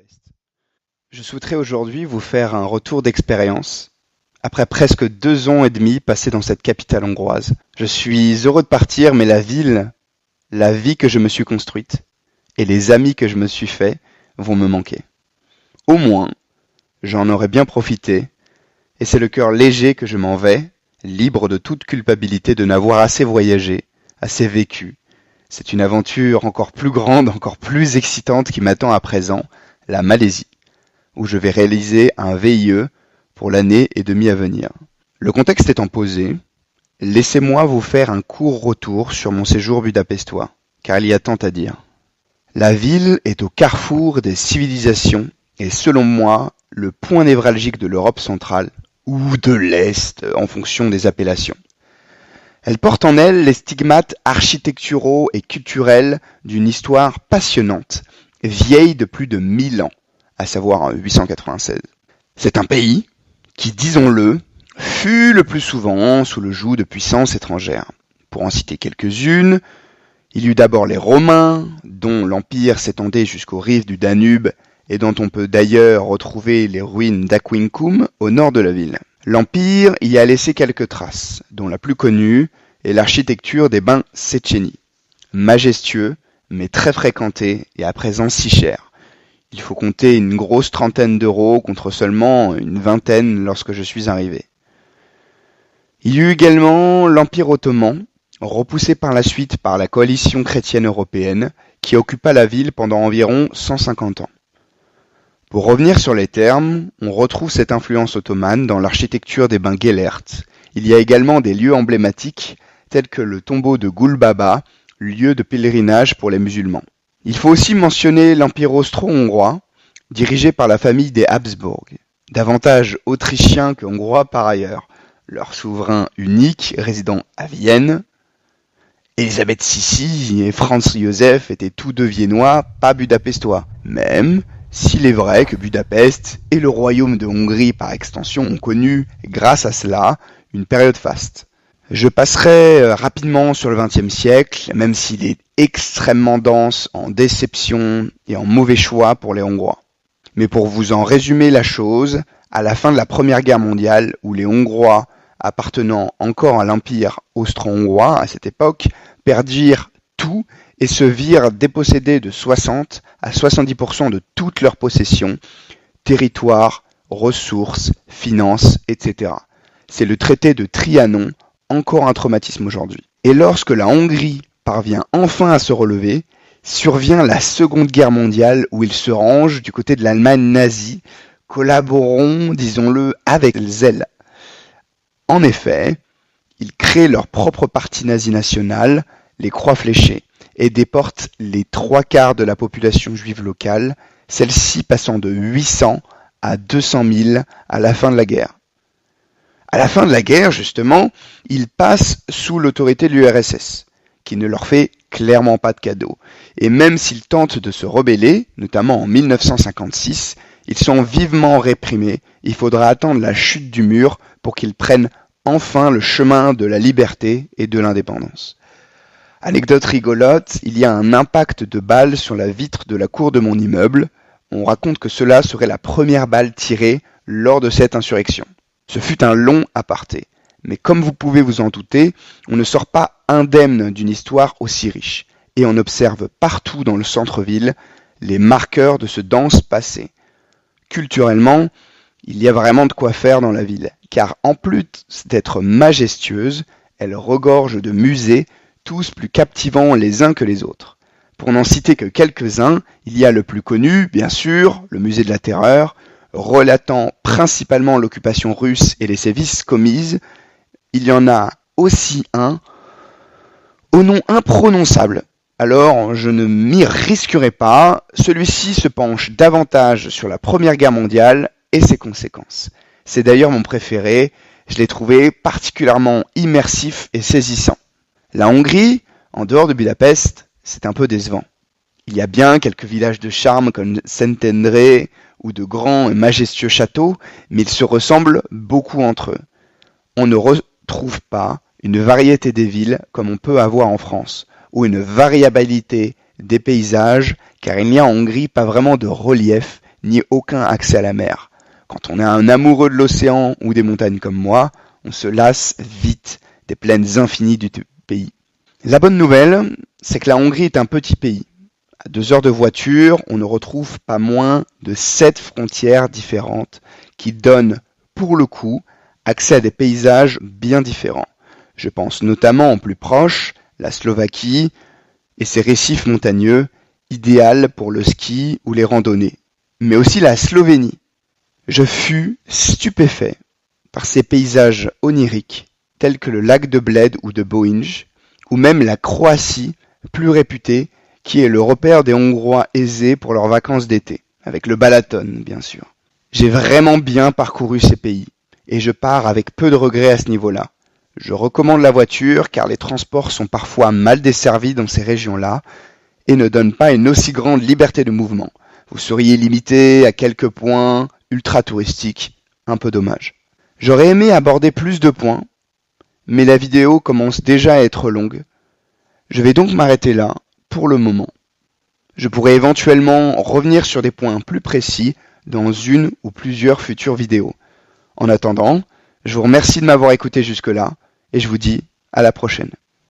Budapest. Je souhaiterais aujourd'hui vous faire un retour d'expérience après presque 2 ans et demi passés dans cette capitale hongroise. Je suis heureux de partir, mais la ville, la vie que je me suis construite et les amis que je me suis faits vont me manquer. Au moins, j'en aurais bien profité, et c'est le cœur léger que je m'en vais, libre de toute culpabilité de n'avoir assez voyagé, assez vécu. C'est une aventure encore plus grande, encore plus excitante qui m'attend à présent, la Malaisie, où je vais réaliser un VIE pour l'année et demie à venir. Le contexte étant posé, laissez-moi vous faire un court retour sur mon séjour budapestois, car il y a tant à dire. La ville est au carrefour des civilisations et selon moi, le point névralgique de l'Europe centrale, ou de l'Est en fonction des appellations. Elle porte en elle les stigmates architecturaux et culturels d'une histoire passionnante, vieille de plus de 1000 ans, à savoir 896. C'est un pays qui, disons-le, fut le plus souvent sous le joug de puissances étrangères. Pour en citer quelques-unes, il y eut d'abord les Romains, dont l'empire s'étendait jusqu'aux rives du Danube et dont on peut d'ailleurs retrouver les ruines d'Aquincum au nord de la ville. L'Empire y a laissé quelques traces, dont la plus connue est l'architecture des bains Széchenyi. Majestueux, mais très fréquenté et à présent si cher. Il faut compter une grosse trentaine d'euros contre seulement une vingtaine lorsque je suis arrivé. Il y eut également l'Empire ottoman, repoussé par la suite par la coalition chrétienne européenne, qui occupa la ville pendant environ 150 ans. Pour revenir sur les termes, on retrouve cette influence ottomane dans l'architecture des bains Gellert. Il y a également des lieux emblématiques tels que le tombeau de Gulbaba, lieu de pèlerinage pour les musulmans. Il faut aussi mentionner l'Empire austro-hongrois, dirigé par la famille des Habsbourg, davantage autrichien que hongrois par ailleurs. Leur souverain unique résidant à Vienne, Elisabeth Sissi et Franz Joseph étaient tous deux viennois, pas budapestois, même s'il est vrai que Budapest et le royaume de Hongrie par extension ont connu, grâce à cela, une période faste. Je passerai rapidement sur le XXe siècle, même s'il est extrêmement dense en déceptions et en mauvais choix pour les Hongrois. Mais pour vous en résumer la chose, à la fin de la Première Guerre mondiale, où les Hongrois appartenant encore à l'Empire austro-hongrois à cette époque, perdirent tout et se virent dépossédés de 60 à 70% de toutes leurs possessions, territoires, ressources, finances, etc. C'est le traité de Trianon, encore un traumatisme aujourd'hui. Et lorsque la Hongrie parvient enfin à se relever, survient la Seconde Guerre mondiale où ils se rangent du côté de l'Allemagne nazie, collaborant, disons-le, avec zèle. En effet, ils créent leur propre parti nazi national, les Croix fléchées, et déportent les 3/4 de la population juive locale, celle-ci passant de 800 à 200 000 à la fin de la guerre. À la fin de la guerre, justement, ils passent sous l'autorité de l'URSS, qui ne leur fait clairement pas de cadeau. Et même s'ils tentent de se rebeller, notamment en 1956, ils sont vivement réprimés. Il faudra attendre la chute du mur pour qu'ils prennent enfin le chemin de la liberté et de l'indépendance. Anecdote rigolote, il y a un impact de balle sur la vitre de la cour de mon immeuble. On raconte que cela serait la première balle tirée lors de cette insurrection. Ce fut un long aparté. Mais comme vous pouvez vous en douter, on ne sort pas indemne d'une histoire aussi riche. Et on observe partout dans le centre-ville les marqueurs de ce dense passé. Culturellement, il y a vraiment de quoi faire dans la ville, car en plus d'être majestueuse, elle regorge de musées, tous plus captivants les uns que les autres. Pour n'en citer que quelques-uns, il y a le plus connu, bien sûr, le musée de la Terreur, relatant principalement l'occupation russe et les sévices commises. Il y en a aussi un au nom imprononçable. Alors, je ne m'y risquerai pas. Celui-ci se penche davantage sur la Première Guerre mondiale et ses conséquences. C'est d'ailleurs mon préféré. Je l'ai trouvé particulièrement immersif et saisissant. La Hongrie, en dehors de Budapest, c'est un peu décevant. Il y a bien quelques villages de charme comme Szentendre ou de grands et majestueux châteaux, mais ils se ressemblent beaucoup entre eux. On ne retrouve pas une variété des villes comme on peut avoir en France, ou une variabilité des paysages, car il n'y a en Hongrie pas vraiment de relief, ni aucun accès à la mer. Quand on est un amoureux de l'océan ou des montagnes comme moi, on se lasse vite des plaines infinies du pays. La bonne nouvelle, c'est que la Hongrie est un petit pays. À 2 heures de voiture, on ne retrouve pas moins de 7 frontières différentes qui donnent, pour le coup, accès à des paysages bien différents. Je pense notamment en plus proche, la Slovaquie et ses récifs montagneux, idéal pour le ski ou les randonnées, mais aussi la Slovénie. Je fus stupéfait par ces paysages oniriques, tels que le lac de Bled ou de Bohinj, ou même la Croatie, plus réputée, qui est le repère des Hongrois aisés pour leurs vacances d'été, avec le Balaton, bien sûr. J'ai vraiment bien parcouru ces pays, et je pars avec peu de regrets à ce niveau-là. Je recommande la voiture car les transports sont parfois mal desservis dans ces régions-là et ne donnent pas une aussi grande liberté de mouvement. Vous seriez limité à quelques points ultra touristiques, un peu dommage. J'aurais aimé aborder plus de points, mais la vidéo commence déjà à être longue. Je vais donc m'arrêter là pour le moment. Je pourrais éventuellement revenir sur des points plus précis dans une ou plusieurs futures vidéos. En attendant, je vous remercie de m'avoir écouté jusque-là et je vous dis à la prochaine.